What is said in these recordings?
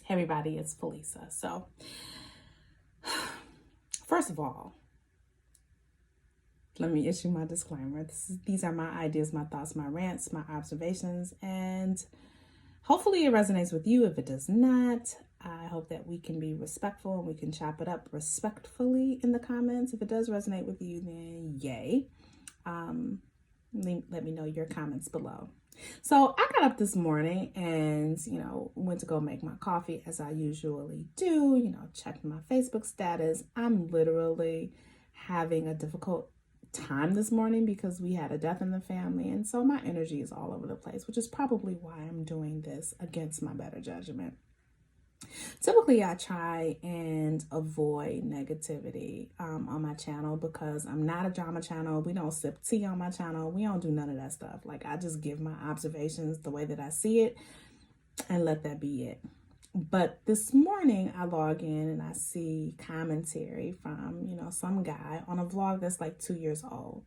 Hey everybody, it's Felisa. So, first of all, let me issue my disclaimer. These are my ideas, my thoughts, my rants, my observations, and hopefully it resonates with you. If it does not, I hope that we can be respectful and we can chop it up respectfully in the comments. If it does resonate with you, then yay. Let me know your comments below. So I got up this morning and, went to go make my coffee as I usually do, checked my Facebook status. I'm literally having a difficult time this morning because we had a death in the family. And so my energy is all over the place, which is probably why I'm doing this against my better judgment. Typically, I try and avoid negativity on my channel because I'm not a drama channel. We don't sip tea on my channel. We don't do none of that stuff. Like, I just give my observations the way that I see it and let that be it. But this morning, I log in and I see commentary from, some guy on a vlog that's like 2 years old.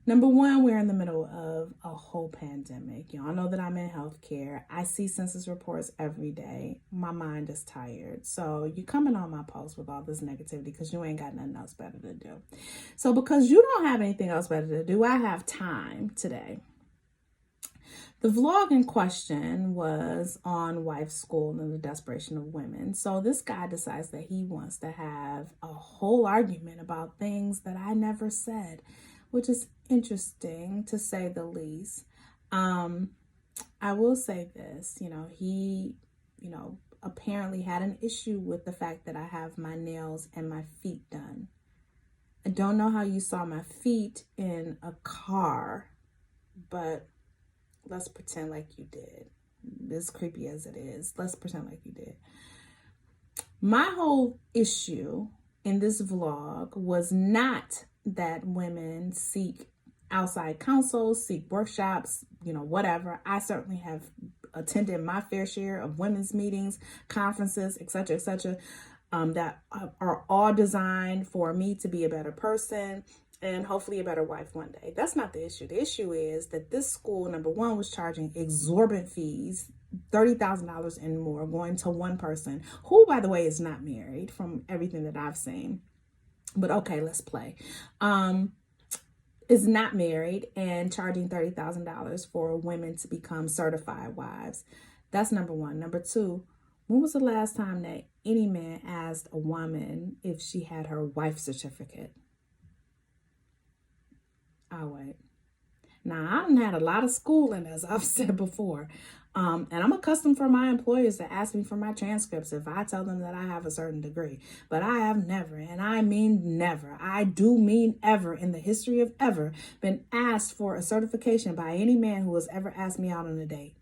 Number one, we're in the middle of a whole pandemic. Y'all know that I'm in healthcare. I see census reports every day. My mind is tired. So you coming on my post with all this negativity because you ain't got nothing else better to do. So because you don't have anything else better to do, I have time today. The vlog in question was on wife school and the desperation of women. So this guy decides that he wants to have a whole argument about things that I never said, which is interesting to say the least. I will say this, he, apparently had an issue with the fact that I have my nails and my feet done. I don't know how you saw my feet in a car, but let's pretend like you did. As creepy as it is, let's pretend like you did. My whole issue in this vlog was not that women seek outside counsel, seek workshops, whatever. I certainly have attended my fair share of women's meetings, conferences, etc., that are all designed for me to be a better person and hopefully a better wife one day. That's not the issue. The issue is that this school, number one, was charging exorbitant fees, $30,000 and more, going to one person who, by the way, is not married from everything that I've seen. But okay, let's play. Is not married and charging $30,000 for women to become certified wives. That's number one. Number two, when was the last time that any man asked a woman if she had her wife certificate? I'll wait. Now, I've had a lot of schooling, as I've said before. And I'm accustomed for my employers to ask me for my transcripts if I tell them that I have a certain degree. But I have never, and I mean never, I do mean ever in the history of ever, been asked for a certification by any man who has ever asked me out on a date.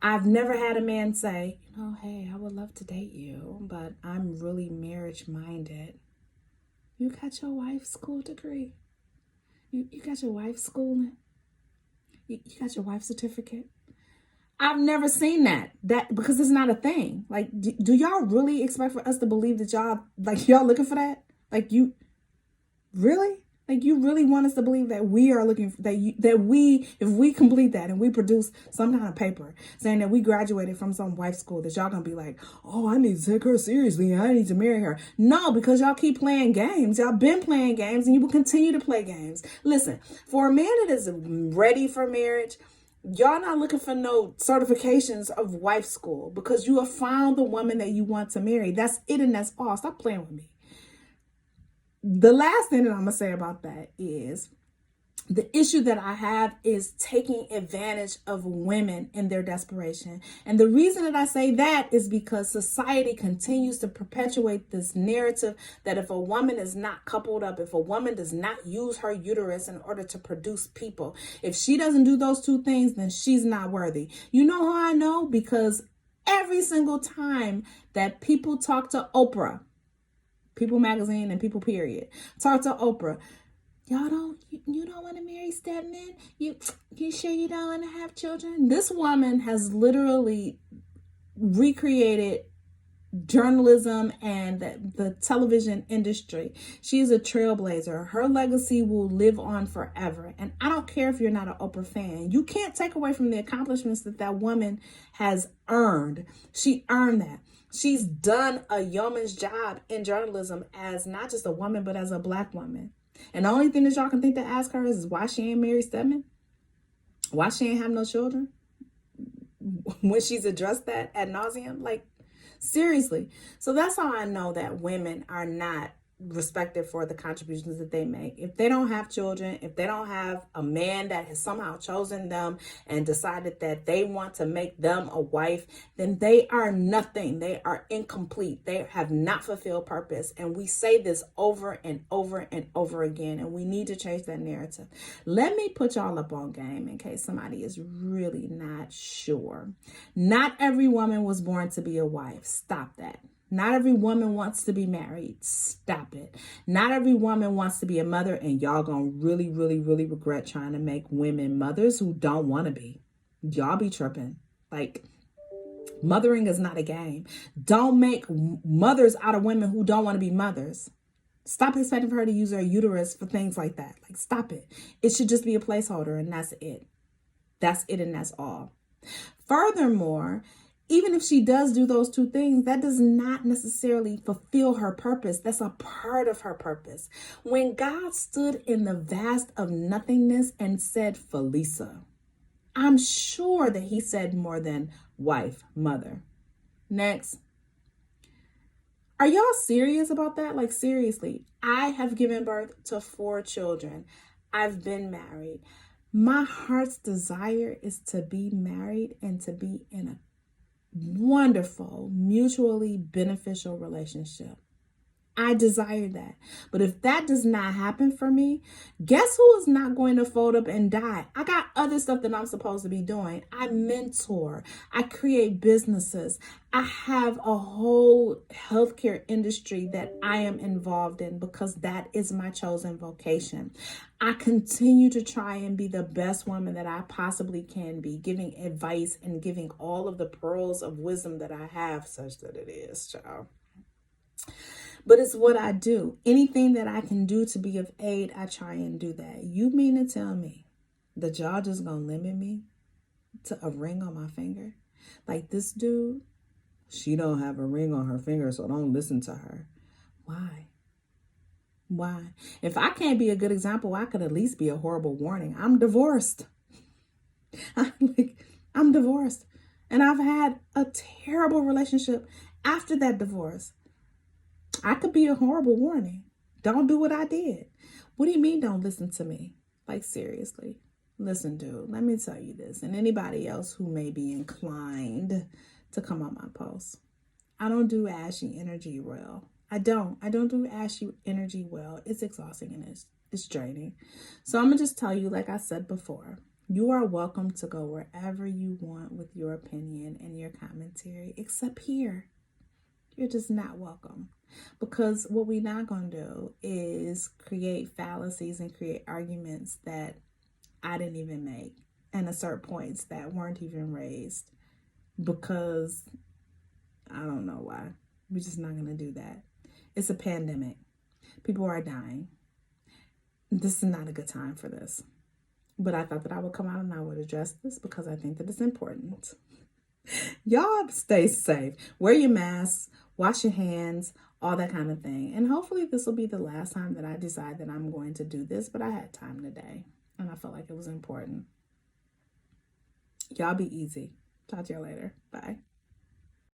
I've never had a man say, hey, I would love to date you, but I'm really marriage minded. You got your wife's school degree? You got your wife's schooling? You got your wife's certificate? I've never seen that because it's not a thing. Like, do y'all really expect for us to believe that y'all looking for that? Like, you really? Like, you really want us to believe that we are looking for if we complete that and we produce some kind of paper saying that we graduated from some wife school, that y'all gonna be like, oh, I need to take her seriously and I need to marry her. No, because y'all keep playing games. Y'all been playing games and you will continue to play games. Listen, for a man that is ready for marriage, y'all not looking for no certifications of wife school because you have found the woman that you want to marry. That's it and that's all. Stop playing with me. The last thing that I'm going to say about that is the issue that I have is taking advantage of women in their desperation. And the reason that I say that is because society continues to perpetuate this narrative that if a woman is not coupled up, if a woman does not use her uterus in order to produce people, if she doesn't do those two things, then she's not worthy. You know how I know? Because every single time that people talk to Oprah, People Magazine and People Period, talk to Oprah, you don't want to marry stepmen? You sure you don't want to have children? This woman has literally recreated journalism and the television industry. She's a trailblazer. Her legacy will live on forever. And I don't care if you're not an Oprah fan. You can't take away from the accomplishments that woman has earned. She earned that. She's done a yeoman's job in journalism as not just a woman, but as a Black woman. And the only thing that y'all can think to ask her is why she ain't Mary Stedman? Why she ain't have no children? When she's addressed that ad nauseum, like, seriously. So that's how I know that women are not respected for the contributions that they make. If they don't have children, if they don't have a man that has somehow chosen them and decided that they want to make them a wife, then they are nothing. They are incomplete. They have not fulfilled purpose. And we say this over and over and over again, and we need to change that narrative. Let me put y'all up on game in case somebody is really not sure. Not every woman was born to be a wife. Stop that. Not every woman wants to be married. Stop it. Not every woman wants to be a mother, and y'all gonna really, really, really regret trying to make women mothers who don't want to be. Y'all be tripping. Like, mothering is not a game. Don't make mothers out of women who don't want to be mothers. Stop expecting for her to use her uterus for things like that. Like, stop it. It should just be a placeholder, and that's it. That's it, and that's all. Furthermore, even if she does do those two things, that does not necessarily fulfill her purpose. That's a part of her purpose. When God stood in the vast of nothingness and said, Felisa, I'm sure that he said more than wife, mother. Next. Are y'all serious about that? Like, seriously, I have given birth to 4 children. I've been married. My heart's desire is to be married and to be in a wonderful, mutually beneficial relationship. I desire that. But if that does not happen for me, guess who is not going to fold up and die? I got other stuff that I'm supposed to be doing. I mentor. I create businesses. I have a whole healthcare industry that I am involved in because that is my chosen vocation. I continue to try and be the best woman that I possibly can be, giving advice and giving all of the pearls of wisdom that I have, such that it is, child. But it's what I do. Anything that I can do to be of aid, I try and do that. You mean to tell me that y'all just gonna limit me to a ring on my finger? Like this dude, she don't have a ring on her finger, so don't listen to her. Why? Why? If I can't be a good example, I could at least be a horrible warning. I'm divorced. I'm divorced. And I've had a terrible relationship after that divorce. I could be a horrible warning. Don't do what I did. What do you mean don't listen to me? Like, seriously. Listen, dude, let me tell you this. And anybody else who may be inclined to come on my post. I don't do ashy energy well. I don't do ashy energy well. It's exhausting and it's draining. So I'm going to just tell you, like I said before, you are welcome to go wherever you want with your opinion and your commentary, except here. You're just not welcome. Because what we're not going to do is create fallacies and create arguments that I didn't even make and assert points that weren't even raised because I don't know why. We're just not going to do that. It's a pandemic. People are dying. This is not a good time for this. But I thought that I would come out and I would address this because I think that it's important. Y'all stay safe. Wear your masks. Wash your hands. All that kind of thing. And hopefully this will be the last time that I decide that I'm going to do this. But I had time today. And I felt like it was important. Y'all be easy. Talk to y'all later. Bye.